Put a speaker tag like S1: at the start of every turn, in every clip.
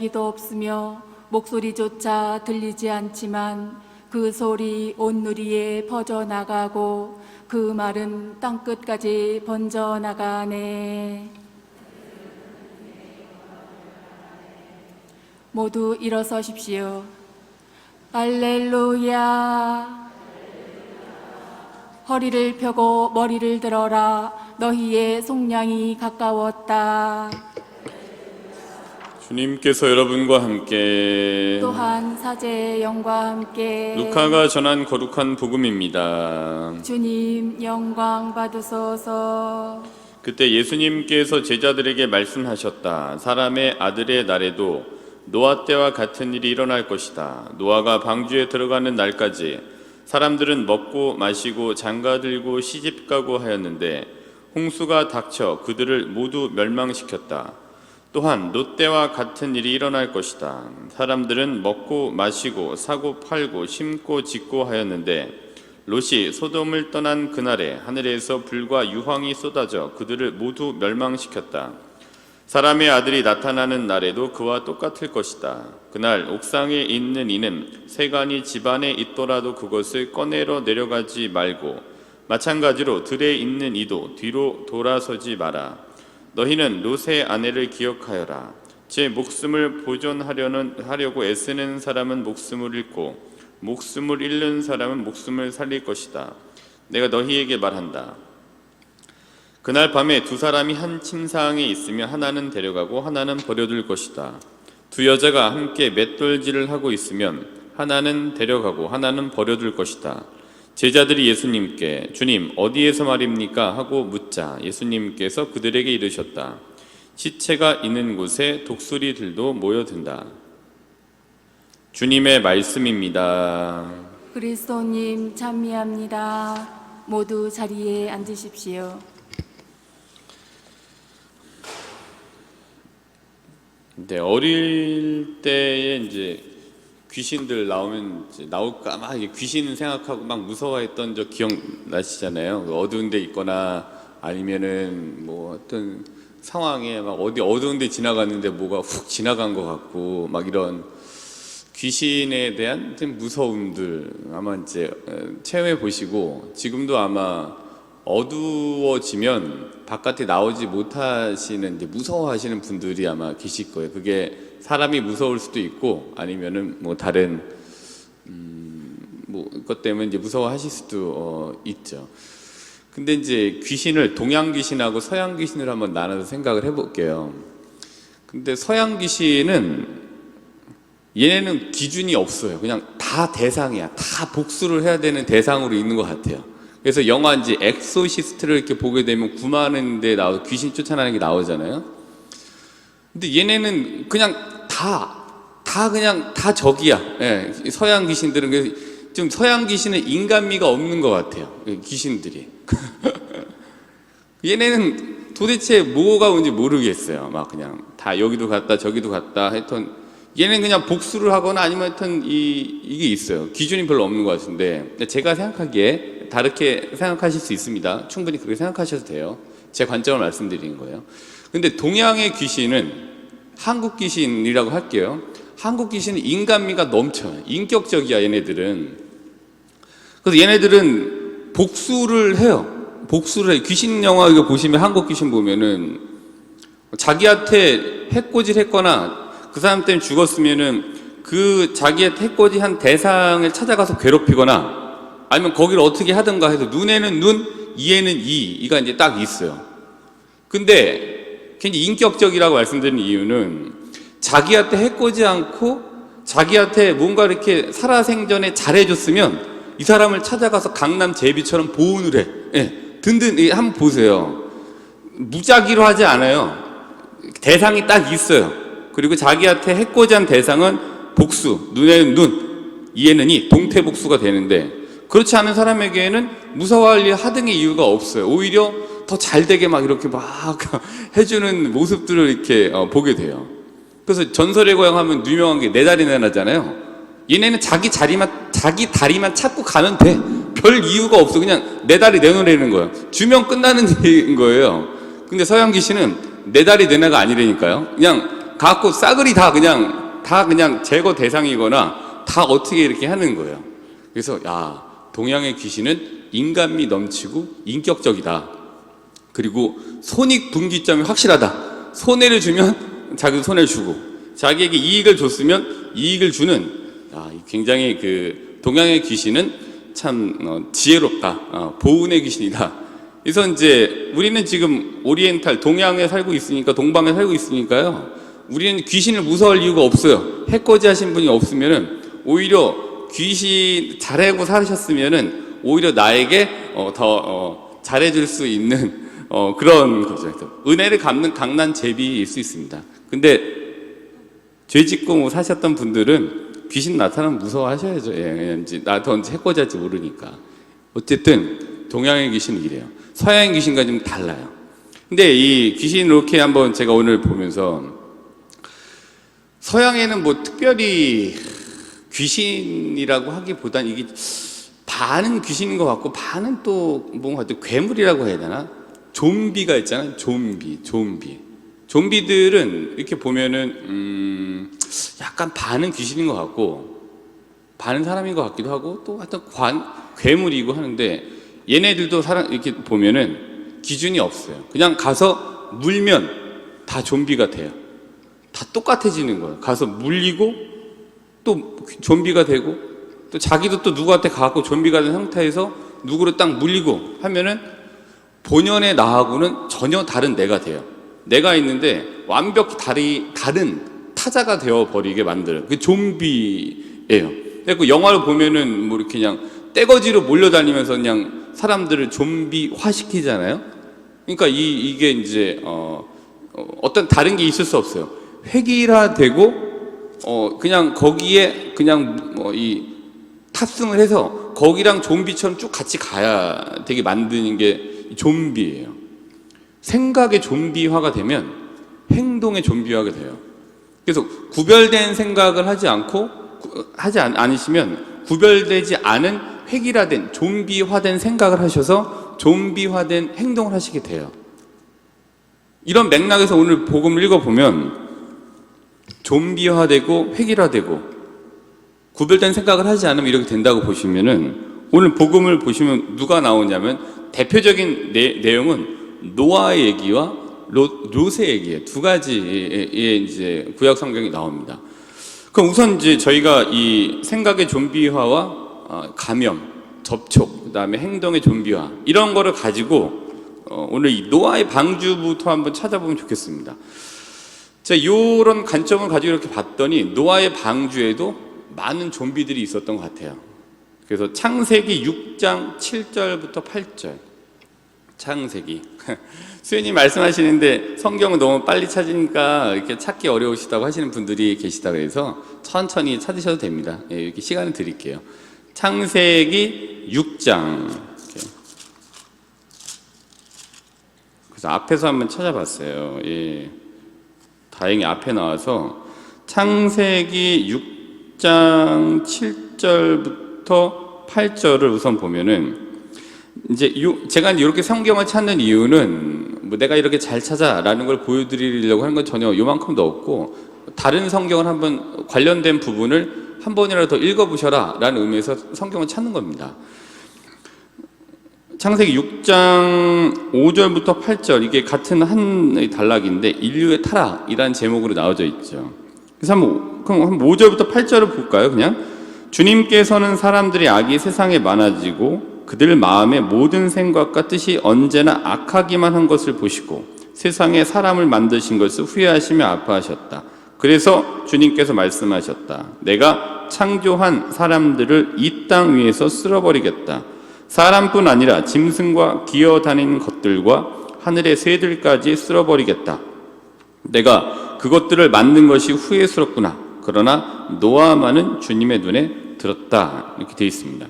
S1: 이야기도 없으며 목소리조차 들리지 않지만 그 소리 온 누리에 퍼져나가고 그 말은 땅끝까지 번져나가네. 모두 일어서십시오. 할렐루야. 허리를 펴고 머리를 들어라. 너희의 속량이 가까웠다.
S2: 주님께서 여러분과 함께
S1: 또한 사제의 영과 함께
S2: 루카가 전한 거룩한 복음입니다.
S1: 주님 영광 받으소서.
S2: 그때 예수님께서 제자들에게 말씀하셨다. 사람의 아들의 날에도 노아 때와 같은 일이 일어날 것이다. 노아가 방주에 들어가는 날까지 사람들은 먹고 마시고 장가들고 시집가고 하였는데 홍수가 닥쳐 그들을 모두 멸망시켰다. 또한 롯 때와 같은 일이 일어날 것이다. 사람들은 먹고 마시고 사고 팔고 심고 짓고 하였는데 롯이 소돔을 떠난 그날에 하늘에서 불과 유황이 쏟아져 그들을 모두 멸망시켰다. 사람의 아들이 나타나는 날에도 그와 똑같을 것이다. 그날 옥상에 있는 이는 세간이 집안에 있더라도 그것을 꺼내러 내려가지 말고 마찬가지로 들에 있는 이도 뒤로 돌아서지 마라. 너희는 롯의 아내를 기억하여라. 제 목숨을 보존하려고 애쓰는 사람은 목숨을 잃고 목숨을 잃는 사람은 목숨을 살릴 것이다. 내가 너희에게 말한다. 그날 밤에 두 사람이 한 침상에 있으며 하나는 데려가고 하나는 버려둘 것이다. 두 여자가 함께 맷돌질을 하고 있으면 하나는 데려가고 하나는 버려둘 것이다. 제자들이 예수님께 주님 어디에서 말입니까? 하고 묻자 예수님께서 그들에게 이르셨다. 시체가 있는 곳에 독수리들도 모여든다. 주님의 말씀입니다.
S1: 그리스도님 찬미합니다. 모두 자리에 앉으십시오.
S2: 네, 어릴 때에 이제 귀신들 나오면 이제 나올까 막 귀신 생각하고 막 무서워했던 저 기억 나시잖아요. 어두운 데 있거나 아니면은 뭐 어떤 상황에 막 어디 어두운 데 지나갔는데 뭐가 훅 지나간 것 같고 막 이런 귀신에 대한 좀 무서움들 아마 이제 체험해 보시고 지금도 아마 어두워지면 바깥에 나오지 못하시는 이제 무서워하시는 분들이 아마 계실 거예요. 그게 사람이 무서울 수도 있고 아니면은 뭐 다른 뭐 것 때문에 이제 무서워하실 수도 있죠. 근데 이제 귀신을 동양 귀신하고 서양 귀신을 한번 나눠서 생각을 해볼게요. 근데 서양 귀신은 얘네는 기준이 없어요. 그냥 다 대상이야. 다 복수를 해야 되는 대상으로 있는 것 같아요. 그래서 영화 이제 엑소시스트를 이렇게 보게 되면 9만 데 나와 귀신 쫓아나는 게 나오잖아요. 근데 얘네는 그냥 그냥 다 적이야. 예, 서양 귀신들은 좀 서양 귀신은 인간미가 없는 것 같아요. 귀신들이. 얘네는 도대체 뭐가 뭔지 모르겠어요. 막 그냥 다 여기도 갔다 저기도 갔다 하여튼 얘는 그냥 복수를 하거나 아니면 하여튼 이게 있어요. 기준이 별로 없는 것 같은데 제가 생각하기에 다르게 생각하실 수 있습니다. 충분히 그렇게 생각하셔도 돼요. 제 관점을 말씀드리는 거예요. 근데 동양의 귀신은 한국 귀신이라고 할게요. 한국 귀신은 인간미가 넘쳐요. 인격적이야 얘네들은. 그래서 얘네들은 복수를 해요. 복수를 해요. 귀신 영화 이거 보시면 한국 귀신 보면은 자기한테 해코지를 했거나 그 사람 때문에 죽었으면은 그 자기한테 해코지한 대상을 찾아가서 괴롭히거나 아니면 거기를 어떻게 하든가 해서 눈에는 눈, 이에는 이가 이제 딱 있어요. 근데 굉장히 인격적이라고 말씀드리는 이유는 자기한테 해코지 않고 자기한테 뭔가 이렇게 살아생전에 잘해줬으면 이 사람을 찾아가서 강남 제비처럼 보온을 해. 예, 든든히 한번 보세요. 무작위로 하지 않아요. 대상이 딱 있어요. 그리고 자기한테 해코지한 대상은 복수, 눈에는 눈, 이에는 이, 동태복수가 되는데 그렇지 않은 사람에게는 무서워할 하등의 이유가 없어요. 오히려 더 잘되게 막 이렇게 막 해주는 모습들을 이렇게 보게 돼요. 그래서 전설의 고향 하면 유명한 게 네 다리 내놔잖아요. 얘네는 자기 다리만 찾고 가면 돼. 별 이유가 없어. 그냥 네 다리 내놓으라는 거예요. 주면 끝나는 얘기인 거예요. 근데 서양 귀신은 네 다리 내놔가 아니라니까요. 그냥
S3: 갖고 싸그리 다 그냥 제거 대상이거나 다 어떻게 이렇게 하는 거예요. 그래서 야, 동양의 귀신은 인간미 넘치고 인격적이다. 그리고 손익분기점이 확실하다. 손해를 주면 자기도 손해를 주고, 자기에게 이익을 줬으면 이익을 주는, 굉장히 그 동양의 귀신은 참 지혜롭다. 보은의 귀신이다. 그래서 이제 우리는 지금 오리엔탈 동양에 살고 있으니까, 동방에 살고 있으니까요, 우리는 귀신을 무서워할 이유가 없어요. 해코지 하신 분이 없으면은 오히려 귀신 잘하고 살으셨으면은 오히려 나에게 더 잘해줄 수 있는 그런 거죠. 은혜를 갚는 강난 제비일 수 있습니다. 근데 죄 짓고 뭐 사셨던 분들은 귀신 나타나면 무서워하셔야죠. 예, 이제 나한테 언제 해코지 할지 모르니까. 어쨌든 동양의 귀신은 이래요. 서양의 귀신과 좀 달라요. 근데 이 귀신 이렇게 한번 제가 오늘 보면서, 서양에는 뭐 특별히 귀신이라고 하기보단 이게 반은 귀신인 것 같고 반은 또 뭔가 괴물이라고 해야 되나? 좀비가 있잖아요. 좀비들은 이렇게 보면은 약간 반은 귀신인 것 같고 반은 사람인 것 같기도 하고, 또 하여튼 괴물이고 하는데, 얘네들도 이렇게 보면은 기준이 없어요. 그냥 가서 물면 다 좀비 같아요. 다 똑같아지는 거예요. 가서 물리고 또 좀비가 되고, 또 자기도 또 누구한테 가갖고 좀비가 된 상태에서 누구를 딱 물리고 하면은 본연의 나하고는 전혀 다른 내가 돼요. 내가 있는데 완벽히 다른 타자가 되어버리게 만드는 그 좀비예요. 그래서 영화를 보면은 뭐 이렇게 그냥 떼거지로 몰려다니면서 그냥 사람들을 좀비화 시키잖아요. 그러니까 이게 이제 어떤 다른 게 있을 수 없어요. 획일화되고 그냥 거기에 그냥 이 탑승을 해서 거기랑 좀비처럼 쭉 같이 가야 되게 만드는 게 좀비예요. 생각의 좀비화가 되면 행동의 좀비화가 돼요. 그래서 구별된 생각을 하지 않으시면 구별되지 않은 획일화된 좀비화된 생각을 하셔서 좀비화된 행동을 하시게 돼요. 이런 맥락에서 오늘 복음을 읽어보면 좀비화되고 획일화되고 구별된 생각을 하지 않으면 이렇게 된다고 보시면은, 오늘 복음을 보시면 누가 나오냐면 대표적인 내용은 노아의 얘기와 롯의 얘기예요. 두 가지의 이제 구약 성경이 나옵니다. 그럼 우선 이제 저희가 이 생각의 좀비화와 감염, 접촉, 그다음에 행동의 좀비화, 이런 거를 가지고 오늘 이 노아의 방주부터 한번 찾아보면 좋겠습니다. 자, 이런 관점을 가지고 이렇게 봤더니 노아의 방주에도 많은 좀비들이 있었던 것 같아요. 그래서 창세기 6장 7절부터 8절. 창세기. 수현님 말씀하시는데 성경은 너무 빨리 찾으니까 이렇게 찾기 어려우시다고 하시는 분들이 계시다 그래서 천천히 찾으셔도 됩니다. 예, 이렇게 시간을 드릴게요. 창세기 6장. 이렇게. 그래서 앞에서 한번 찾아봤어요. 예. 다행히 앞에 나와서 창세기 6장 7절부터 8절을 우선 보면은, 이제 제가 이렇게 성경을 찾는 이유는 뭐 내가 이렇게 잘 찾아라는 걸 보여드리려고 하는 건 전혀 요만큼도 없고, 다른 성경을 한번 관련된 부분을 한 번이라도 더 읽어보셔라 라는 의미에서 성경을 찾는 겁니다. 창세기 6장 5절부터 8절, 이게 같은 한 단락인데 인류의 타락이라는 제목으로 나와져 있죠. 그래서 그럼 한 5절부터 8절을 볼까요? 그냥 주님께서는 사람들의 악이 세상에 많아지고 그들 마음의 모든 생각과 뜻이 언제나 악하기만 한 것을 보시고 세상에 사람을 만드신 것을 후회하시며 아파하셨다. 그래서 주님께서 말씀하셨다. 내가 창조한 사람들을 이 땅 위에서 쓸어버리겠다. 사람뿐 아니라 짐승과 기어다니는 것들과 하늘의 새들까지 쓸어버리겠다. 내가 그것들을 만든 것이 후회스럽구나. 그러나 노아만은 주님의 눈에 들었다. 이렇게 되어 있습니다.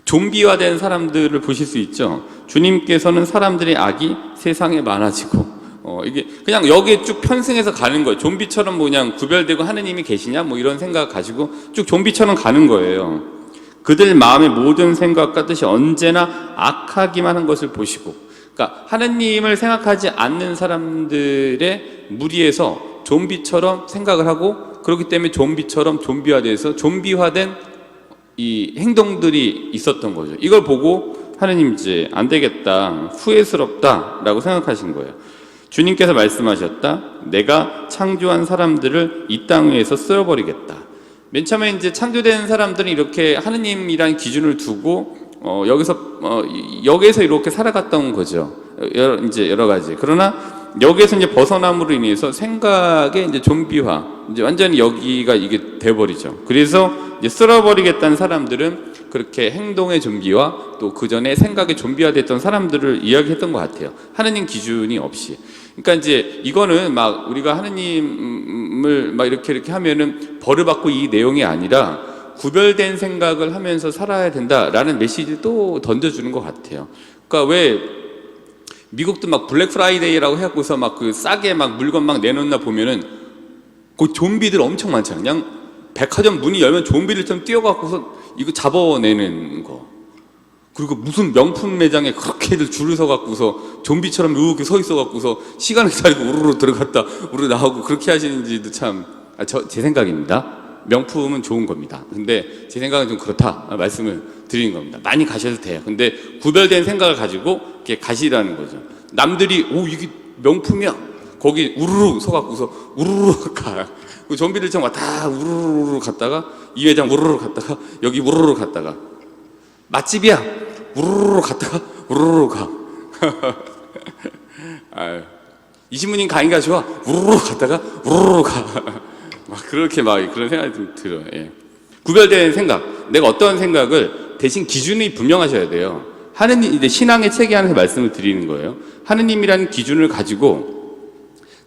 S3: 좀비화된 사람들을 보실 수 있죠. 주님께서는 사람들의 악이 세상에 많아지고 이게 그냥 여기에 쭉 편승해서 가는 거예요. 좀비처럼 그냥 구별되고 하느님이 계시냐 뭐 이런 생각 가지고 쭉 좀비처럼 가는 거예요. 그들 마음의 모든 생각과 뜻이 언제나 악하기만 한 것을 보시고, 그러니까 하느님을 생각하지 않는 사람들의 무리에서 좀비처럼 생각을 하고, 그렇기 때문에 좀비처럼 좀비화돼서 좀비화된 이 행동들이 있었던 거죠. 이걸 보고 하느님 이제 안 되겠다, 후회스럽다라고 생각하신 거예요. 주님께서 말씀하셨다. 내가 창조한 사람들을 이 땅 위에서 쓸어버리겠다. 맨 처음에 이제 창조된 사람들은 이렇게 하느님이라는 기준을 두고 여기에서 이렇게 살아갔던 거죠. 여러 가지. 그러나 여기에서 이제 벗어남으로 인해서 생각의 이제 좀비화, 이제 완전히 여기가 이게 돼버리죠. 그래서 이제 쓸어버리겠다는 사람들은 그렇게 행동의 좀비와 또 그 전에 생각의 좀비화 됐던 사람들을 이야기했던 것 같아요. 하느님 기준이 없이. 그러니까 이제 이거는 막 우리가 하느님을 막 이렇게 하면은 벌을 받고 이 내용이 아니라 구별된 생각을 하면서 살아야 된다라는 메시지를 또 던져주는 것 같아요. 그러니까 왜 미국도 막 블랙 프라이데이라고 해갖고서 막 그 싸게 막 물건 막 내놓나 보면은 그 좀비들 엄청 많잖아요. 그냥 백화점 문이 열면 좀비들 좀 뛰어갖고서 이거 잡아내는 거. 그리고 무슨 명품 매장에 그렇게들 줄을 서갖고서 좀비처럼 이렇게 서 있어갖고서 시간을 기다리고 우르르 들어갔다 우르르 나오고 그렇게 하시는지도 참, 제 생각입니다. 명품은 좋은 겁니다. 근데 제 생각은 좀 그렇다 말씀을 드리는 겁니다. 많이 가셔도 돼요. 근데 구별된 생각을 가지고 이렇게 가시라는 거죠. 남들이 이게 명품이야. 거기 우르르 서갖고서 우르르 가. 그 좀비들처럼 왔다 우르르 갔다가 이 매장 우르르 갔다가 여기 우르르 갔다가 맛집이야. 우르르 갔다가 우르르 가. 이신부님 강의가 좋아. 우르르 갔다가 우르르 가. 막 그렇게 막 그런 생각이 좀 들어요. 예. 구별된 생각. 내가 어떤 생각을 대신 기준이 분명하셔야 돼요. 하느님, 이제 신앙의 체계 안에서 말씀을 드리는 거예요. 하느님이라는 기준을 가지고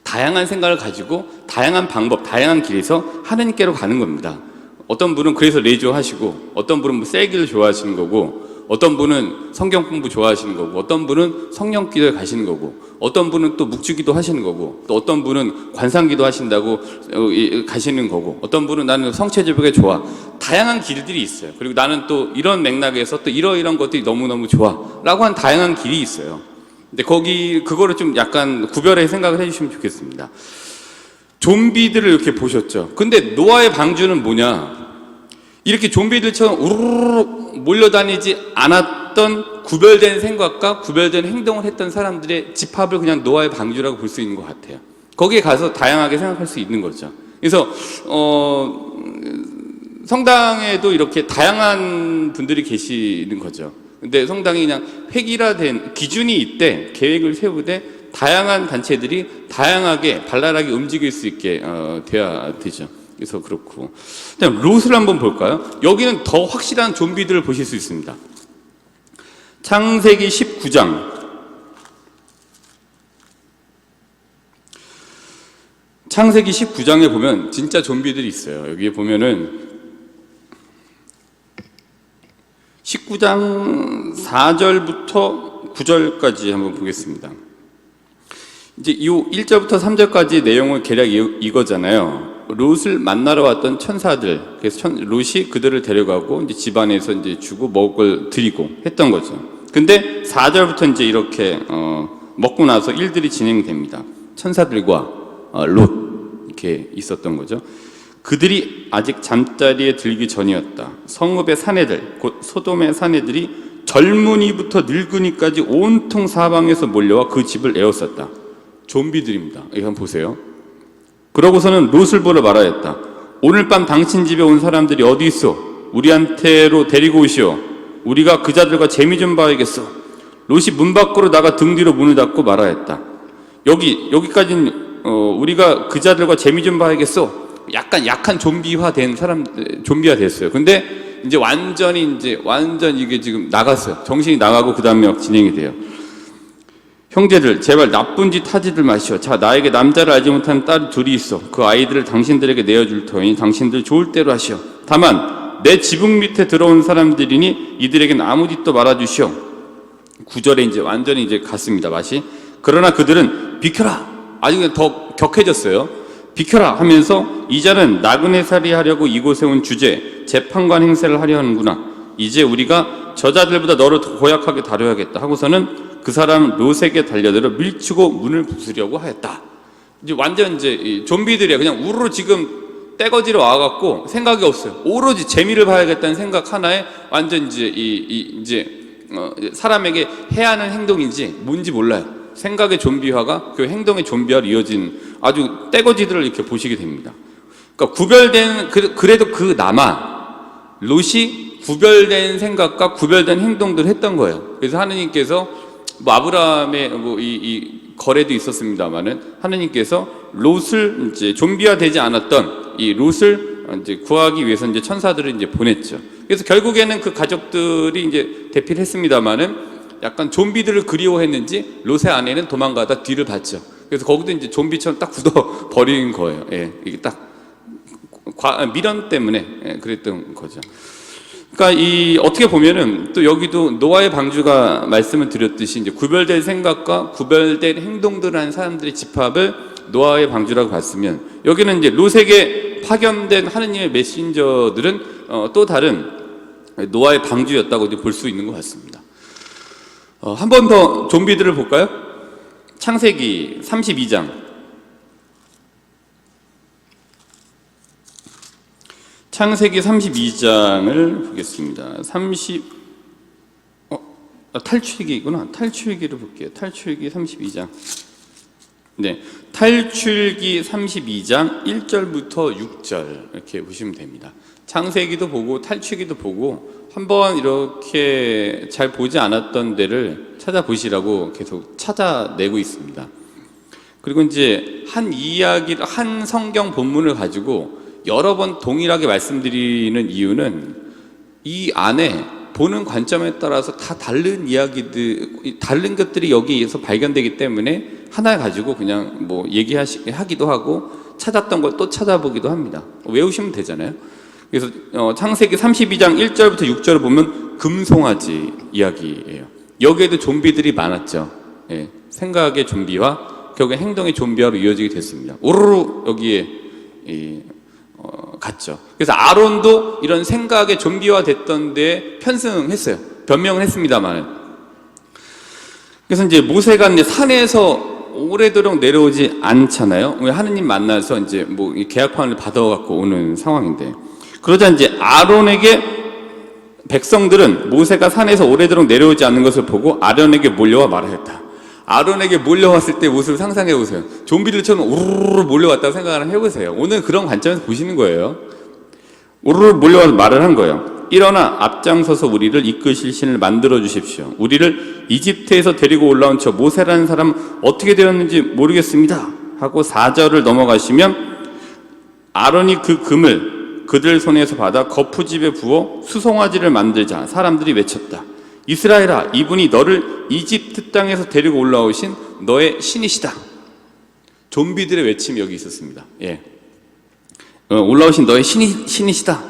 S3: 다양한 생각을 가지고 다양한 방법, 다양한 길에서 하느님께로 가는 겁니다. 어떤 분은 그래서 레이저 하시고, 어떤 분은 뭐 셀기를 좋아하시는 거고, 어떤 분은 성경 공부 좋아하시는 거고, 어떤 분은 성령 기도에 가시는 거고, 어떤 분은 또 묵주기도 하시는 거고, 또 어떤 분은 관상기도 하신다고 가시는 거고, 어떤 분은 나는 성체제복에 좋아. 다양한 길들이 있어요. 그리고 나는 또 이런 맥락에서 또 이런 것들이 너무너무 좋아 라고 한 다양한 길이 있어요. 근데 그거를 좀 약간 구별해 생각을 해주시면 좋겠습니다. 좀비들을 이렇게 보셨죠. 근데 노아의 방주는 뭐냐? 이렇게 좀비들처럼 우르르 몰려다니지 않았던 구별된 생각과 구별된 행동을 했던 사람들의 집합을 그냥 노아의 방주라고 볼 수 있는 것 같아요. 거기에 가서 다양하게 생각할 수 있는 거죠. 그래서 성당에도 이렇게 다양한 분들이 계시는 거죠. 근데 성당이 그냥 획일화된 기준이 있대, 계획을 세우되 다양한 단체들이 다양하게 발랄하게 움직일 수 있게 돼야 되죠. 그래서 그렇고. 그다음 롯을 한번 볼까요? 여기는 더 확실한 좀비들을 보실 수 있습니다. 창세기 19장. 창세기 19장에 보면 진짜 좀비들이 있어요. 여기에 보면은 19장 4절부터 9절까지 한번 보겠습니다. 이제 이 1절부터 3절까지 내용을 대략 이거잖아요. 롯을 만나러 왔던 천사들, 그래서 롯이 그들을 데려가고 이제 집안에서 이제 주고 먹을 걸 드리고 했던 거죠. 근데 4절부터 이제 이렇게 먹고 나서 일들이 진행됩니다. 천사들과 롯 이렇게 있었던 거죠. 그들이 아직 잠자리에 들기 전이었다. 성읍의 사내들, 곧 소돔의 사내들이 젊은이부터 늙은이까지 온통 사방에서 몰려와 그 집을 에워쌌다. 좀비들입니다. 이거 한번 보세요. 그러고서는 롯을 보러 말하였다. 오늘 밤 당신 집에 온 사람들이 어디 있어? 우리한테로 데리고 오시오. 우리가 그 자들과 재미 좀 봐야겠어. 롯이 문 밖으로 나가 등 뒤로 문을 닫고 말하였다. 여기까지는 우리가 그 자들과 재미 좀 봐야겠어. 약간 약한 좀비화 됐어요. 근데 이제 완전 이게 지금 나갔어요. 정신이 나가고 그 다음에 막 진행이 돼요. 형제들, 제발 나쁜 짓 하지들 마시오. 자, 나에게 남자를 알지 못하는 딸 둘이 있어. 그 아이들을 당신들에게 내어줄 터이니 당신들 좋을 대로 하시오. 다만 내 지붕 밑에 들어온 사람들이니 이들에게는 아무 짓도 말아주시오. 9절에 이제 완전히 이제 갔습니다. 맛이. 그러나 그들은 비켜라. 아주 더 격해졌어요. 비켜라 하면서 이 자는 나그네살이 하려고 이곳에 온 주제, 재판관 행세를 하려 하는구나. 이제 우리가 저자들보다 너를 더 고약하게 다뤄야겠다 하고서는 그 사람 롯에게 달려들어 밀치고 문을 부수려고 하였다. 이제 완전 이제 이 좀비들이야. 그냥 우르르 지금 떼거지로 와갖고 생각이 없어요. 오로지 재미를 봐야겠다는 생각 하나에 완전 이제 사람에게 해야 하는 행동인지 뭔지 몰라요. 생각의 좀비화가 그 행동의 좀비화로 이어진 아주 떼거지들을 이렇게 보시게 됩니다. 그러니까 구별된 그래도 그나마 롯이 구별된 생각과 구별된 행동들을 했던 거예요. 그래서 하느님께서 뭐 아브라함의 이 거래도 있었습니다만은 하느님께서 롯을 이제 좀비화되지 않았던 이 롯을 이제 구하기 위해서 이제 천사들을 이제 보냈죠. 그래서 결국에는 그 가족들이 이제 대피를 했습니다만은 약간 좀비들을 그리워했는지 롯의 아내는 도망가다 뒤를 봤죠. 그래서 거기도 이제 좀비처럼 딱 굳어 버린 거예요. 예, 이게 딱 미련 때문에 그랬던 거죠. 그러니까 어떻게 보면은 또 여기도 노아의 방주가 말씀을 드렸듯이 이제 구별된 생각과 구별된 행동들을 하는 사람들의 집합을 노아의 방주라고 봤으면 여기는 이제 롯에게 파견된 하느님의 메신저들은 또 다른 노아의 방주였다고 볼 수 있는 것 같습니다. 한 번 더 좀비들을 볼까요? 창세기 32장. 창세기 32장을 보겠습니다. 탈출기구나. 탈출기를 볼게요. 탈출기 32장. 네, 탈출기 32장 1절부터 6절 이렇게 보시면 됩니다. 창세기도 보고 탈출기도 보고 한번 이렇게 잘 보지 않았던 데를 찾아보시라고 계속 찾아내고 있습니다. 그리고 이제 한 성경 본문을 가지고 여러 번 동일하게 말씀드리는 이유는 이 안에 보는 관점에 따라서 다 다른 이야기들, 다른 것들이 여기에서 발견되기 때문에 하나 가지고 그냥 뭐 얘기하기도 하고 찾았던 걸 또 찾아보기도 합니다. 외우시면 되잖아요. 그래서 창세기 32장 1절부터 6절을 보면 금송아지 이야기예요. 여기에도 좀비들이 많았죠. 예, 생각의 좀비와 결국에 행동의 좀비화로 이어지게 됐습니다. 오르르 여기에 갔죠. 그래서 아론도 이런 생각의 좀비화 됐던 데에 편승했어요. 변명을 했습니다만. 그래서 이제 모세가 이제 산에서 오래도록 내려오지 않잖아요. 하느님 만나서 이제 뭐 계약판을 받아갖고 오는 상황인데. 그러자 이제 아론에게 백성들은 모세가 산에서 오래도록 내려오지 않는 것을 보고 아론에게 몰려와 말하였다. 아론에게 몰려왔을 때 모습을 상상해 보세요. 좀비들처럼 우르르 몰려왔다고 생각을 해보세요. 오늘 그런 관점에서 보시는 거예요. 우르르 몰려와서 말을 한 거예요. 일어나 앞장서서 우리를 이끄실 신을 만들어 주십시오. 우리를 이집트에서 데리고 올라온 저 모세라는 사람 어떻게 되었는지 모르겠습니다 하고 4절을 넘어가시면 아론이 그 금을 그들 손에서 받아 거푸집에 부어 수송아지를 만들자 사람들이 외쳤다. 이스라엘아, 이분이 너를 이집트 땅에서 데리고 올라오신 너의 신이시다. 좀비들의 외침이 여기 있었습니다. 예, 올라오신 너의 신이시다.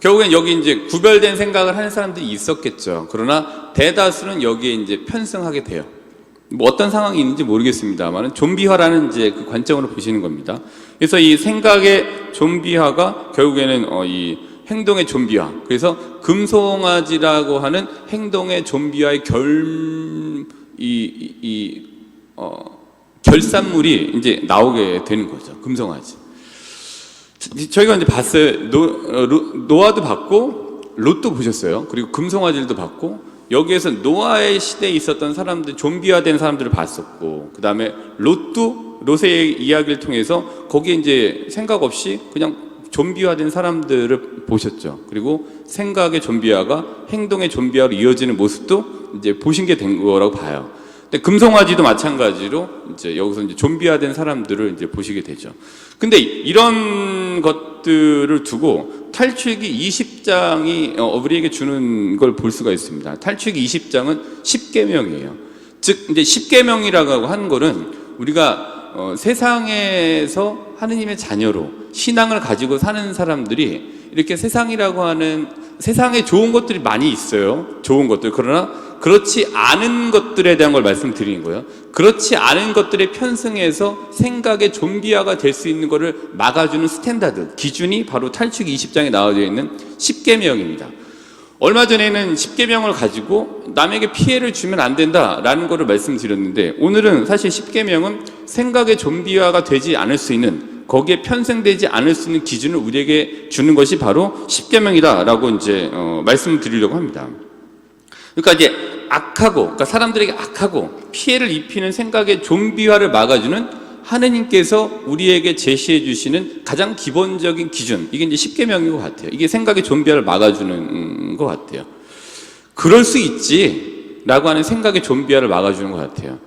S3: 결국엔 여기 이제 구별된 생각을 하는 사람들이 있었겠죠. 그러나 대다수는 여기에 이제 편승하게 돼요. 뭐 어떤 상황이 있는지 모르겠습니다만 좀비화라는 이제 그 관점으로 보시는 겁니다. 그래서 이 생각의 좀비화가 결국에는 이 행동의 좀비화. 그래서 금송아지라고 하는 행동의 좀비화의 결산물이 이제 나오게 되는 거죠. 금송아지. 저희가 이제 봤어요. 노아도 봤고 롯도 보셨어요. 그리고 금송아지들도 봤고 여기에서 노아의 시대에 있었던 사람들, 좀비화된 사람들을 봤었고 그 다음에 롯의 이야기를 통해서 거기에 이제 생각 없이 그냥 좀비화된 사람들을 보셨죠. 그리고 생각의 좀비화가 행동의 좀비화로 이어지는 모습도 이제 보신 게 된 거라고 봐요. 근데 금송아지도 마찬가지로 이제 여기서 이제 좀비화된 사람들을 이제 보시게 되죠. 근데 이런 것들을 두고 탈출기 20장이 우리에게 주는 걸 볼 수가 있습니다. 탈출기 20장은 10계명이에요. 즉 이제 10계명이라고 하는 거는 우리가 세상에서 하느님의 자녀로 신앙을 가지고 사는 사람들이 이렇게 세상이라고 하는 세상에 좋은 것들이 많이 있어요. 좋은 것들. 그러나 그렇지 않은 것들에 대한 걸 말씀드리는 거예요. 그렇지 않은 것들에 편승해서 생각의 좀비화가 될 수 있는 것을 막아주는 스탠다드, 기준이 바로 탈출기 20장에 나와져 있는 10계명입니다. 얼마 전에는 10계명을 가지고 남에게 피해를 주면 안 된다라는 것을 말씀드렸는데, 오늘은 사실 10계명은 생각의 좀비화가 되지 않을 수 있는, 거기에 편승되지 않을 수 있는 기준을 우리에게 주는 것이 바로 10계명이다라고 이제 말씀을 드리려고 합니다. 그러니까 이제 그러니까 사람들에게 악하고 피해를 입히는 생각의 좀비화를 막아주는 하느님께서 우리에게 제시해 주시는 가장 기본적인 기준, 이게 이제 10계명인 것 같아요. 이게 생각의 좀비화를 막아주는 것 같아요. 그럴 수 있지라고 하는 생각의 좀비화를 막아주는 것 같아요.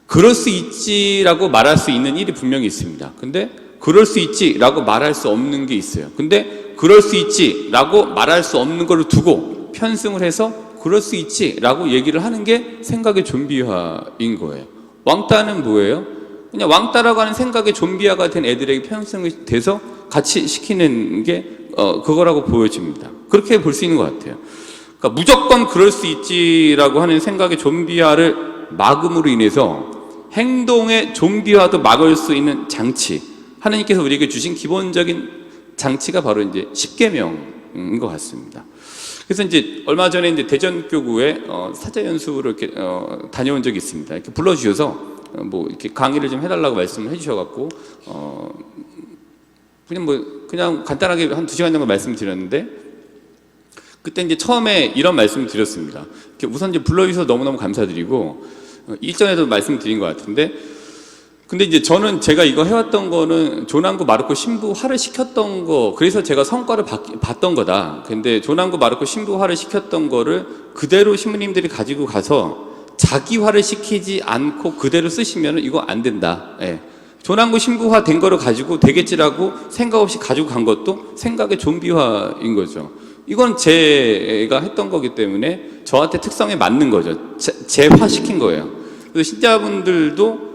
S3: 그럴 수 있지라고 말할 수 있는 일이 분명히 있습니다. 근데 그럴 수 있지라고 말할 수 없는 게 있어요. 근데 그럴 수 있지라고 말할 수 없는 걸 두고 편승을 해서 그럴 수 있지라고 얘기를 하는 게 생각의 좀비화인 거예요. 왕따는 뭐예요? 그냥 왕따라고 하는 생각의 좀비화가 된 애들에게 편승이 돼서 같이 시키는 게 그거라고 보여집니다. 그렇게 볼 수 있는 것 같아요. 그러니까 무조건 그럴 수 있지라고 하는 생각의 좀비화를 막음으로 인해서 행동의 좀비화도 막을 수 있는 장치, 하나님께서 우리에게 주신 기본적인 장치가 바로 이제 10계명인 것 같습니다. 그래서 이제 얼마 전에 이제 대전교구에 사자연수를 이렇게 다녀온 적이 있습니다. 이렇게 불러주셔서 뭐 이렇게 강의를 좀 해달라고 말씀을 해주셔갖고 그냥 간단하게 한 2시간 정도 말씀드렸는데, 그때 이제 처음에 이런 말씀을 드렸습니다. 우선 이제 불러주셔서 너무너무 감사드리고, 일전에도 말씀드린 것 같은데, 근데 이제 저는 제가 이거 해왔던 거는 조난구 마르코 신부화를 시켰던 거, 그래서 제가 성과를 봤던 거다. 근데 조난구 마르코 신부화를 시켰던 거를 그대로 신부님들이 가지고 가서 자기화를 시키지 않고 그대로 쓰시면 이거 안 된다. 예. 조난구 신부화 된 거를 가지고 되겠지라고 생각 없이 가지고 간 것도 생각의 좀비화인 거죠. 이건 제가 했던 거기 때문에 저한테 특성에 맞는 거죠. 재화시킨 거예요. 그래서 신자분들도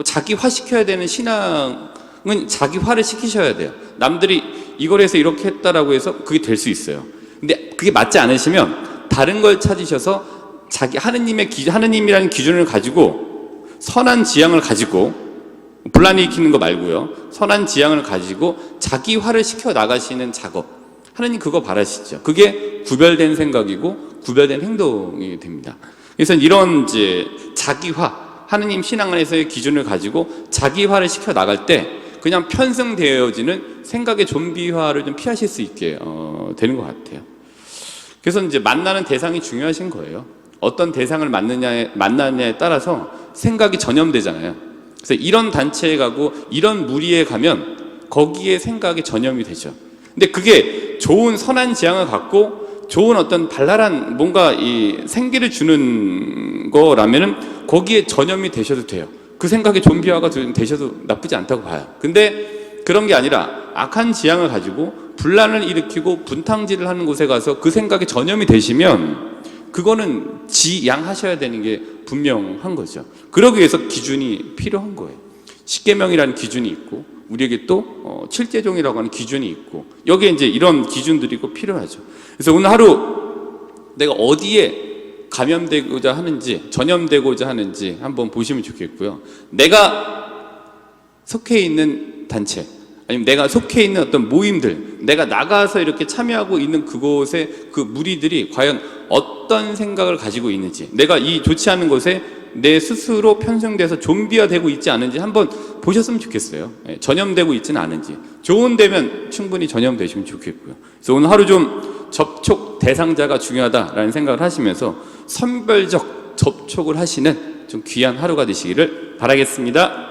S3: 자기화시켜야 되는 신앙은 자기화를 시키셔야 돼요. 남들이 이걸 해서 이렇게 했다라고 해서 그게 될 수 있어요. 근데 그게 맞지 않으시면 다른 걸 찾으셔서 하느님이라는 기준을 가지고 선한 지향을 가지고, 분란이 익히는 거 말고요, 선한 지향을 가지고 자기화를 시켜 나가시는 작업, 하느님 그거 바라시죠. 그게 구별된 생각이고 구별된 행동이 됩니다. 그래서 이런 이제 자기화, 하느님 신앙 안에서의 기준을 가지고 자기화를 시켜 나갈 때 그냥 편승되어지는 생각의 좀비화를 좀 피하실 수 있게 되는 것 같아요. 그래서 이제 만나는 대상이 중요하신 거예요. 어떤 대상을 만나느냐에 따라서 생각이 전염되잖아요. 그래서 이런 단체에 가고 이런 무리에 가면 거기에 생각이 전염이 되죠. 근데 그게 좋은 선한 지향을 갖고 좋은 어떤 발랄한 뭔가 이 생기를 주는 거라면은 거기에 전염이 되셔도 돼요. 그 생각에 좀비화가 되셔도 나쁘지 않다고 봐요. 근데 그런 게 아니라 악한 지향을 가지고 분란을 일으키고 분탕질을 하는 곳에 가서 그 생각에 전염이 되시면 그거는 지양하셔야 되는 게 분명한 거죠. 그러기 위해서 기준이 필요한 거예요. 10계명이라는 기준이 있고 우리에게 또 7계종이라고 하는 기준이 있고, 여기에 이제 이런 기준들이 꼭 필요하죠. 그래서 오늘 하루 내가 어디에 감염되고자 하는지, 전염되고자 하는지 한번 보시면 좋겠고요. 내가 속해 있는 단체, 아니면 내가 속해 있는 어떤 모임들, 내가 나가서 이렇게 참여하고 있는 그곳의 그 무리들이 과연 어떤 생각을 가지고 있는지, 내가 이 좋지 않은 곳에 내 스스로 편승돼서 좀비화되고 있지 않은지 한번 보셨으면 좋겠어요. 전염되고 있지는 않은지. 좋은 데면 충분히 전염되시면 좋겠고요. 그래서 오늘 하루 좀 접촉 대상자가 중요하다라는 생각을 하시면서 선별적 접촉을 하시는 좀 귀한 하루가 되시기를 바라겠습니다.